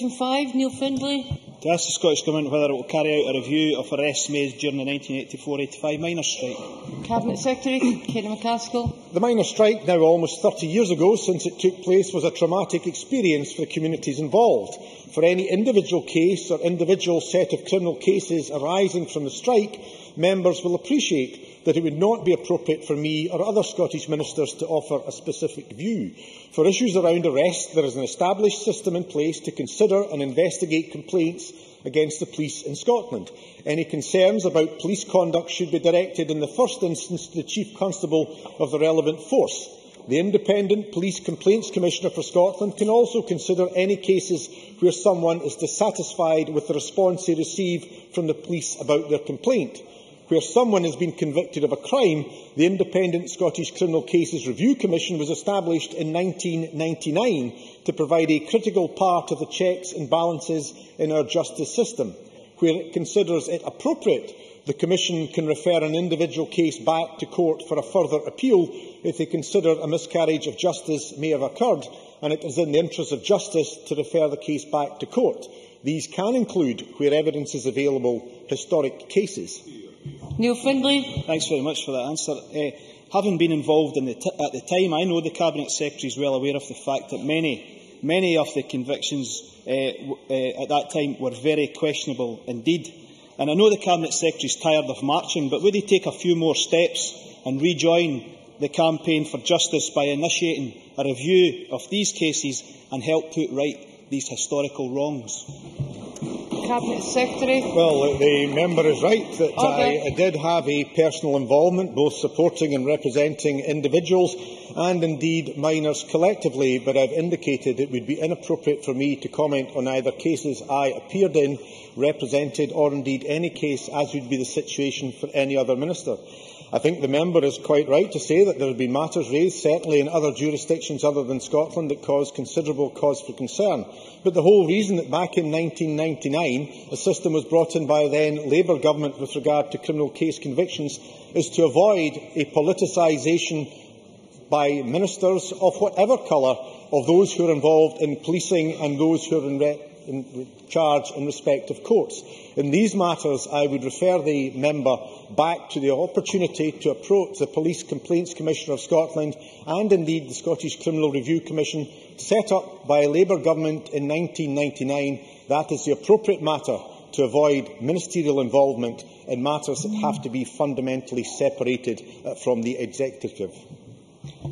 Question 5, Neil Findlay. To ask the Scottish Government whether it will carry out a review of arrests made during the 1984-85 miners' strike. Cabinet Secretary, Kate McCaskill. The miners' strike, now almost 30 years ago since it took place, was a traumatic experience for the communities involved. For any individual case or individual set of criminal cases arising from the strike, members will appreciate that it would not be appropriate for me or other Scottish ministers to offer a specific view. For issues around arrest, there is an established system in place to consider and investigate complaints against the police in Scotland. Any concerns about police conduct should be directed in the first instance to the Chief Constable of the relevant force. The Independent Police Complaints Commissioner for Scotland can also consider any cases where someone is dissatisfied with the response they receive from the police about their complaint. Where someone has been convicted of a crime, the Independent Scottish Criminal Cases Review Commission was established in 1999 to provide a critical part of the checks and balances in our justice system. Where it considers it appropriate, the Commission can refer an individual case back to court for a further appeal if they consider a miscarriage of justice may have occurred and it is in the interest of justice to refer the case back to court. These can include, where evidence is available, historic cases. Neil Findlay. Thanks very much for that answer. Having been involved at the time, I know the Cabinet Secretary is well aware of the fact that many of the convictions at that time were very questionable indeed. And I know the Cabinet Secretary is tired of marching, but would he take a few more steps and rejoin the campaign for justice by initiating a review of these cases and help put right these historical wrongs? Cabinet Secretary. Well, the member is right that I did have a personal involvement, both supporting and representing individuals and indeed minors collectively, but I've indicated it would be inappropriate for me to comment on either cases I appeared in, represented, or indeed any case, as would be the situation for any other minister. I think the member is quite right to say that there have been matters raised, certainly in other jurisdictions other than Scotland, that caused considerable cause for concern. But the whole reason that back in 1999 a system was brought in by the then Labour government with regard to criminal case convictions is to avoid a politicisation by ministers of whatever colour of those who are involved in policing and those who are in charge in respect of courts. In these matters, I would refer the member back to the opportunity to approach the Police Complaints Commissioner of Scotland and indeed the Scottish Criminal Review Commission, set up by a Labour government in 1999. That is the appropriate matter to avoid ministerial involvement in matters that have to be fundamentally separated from the executive.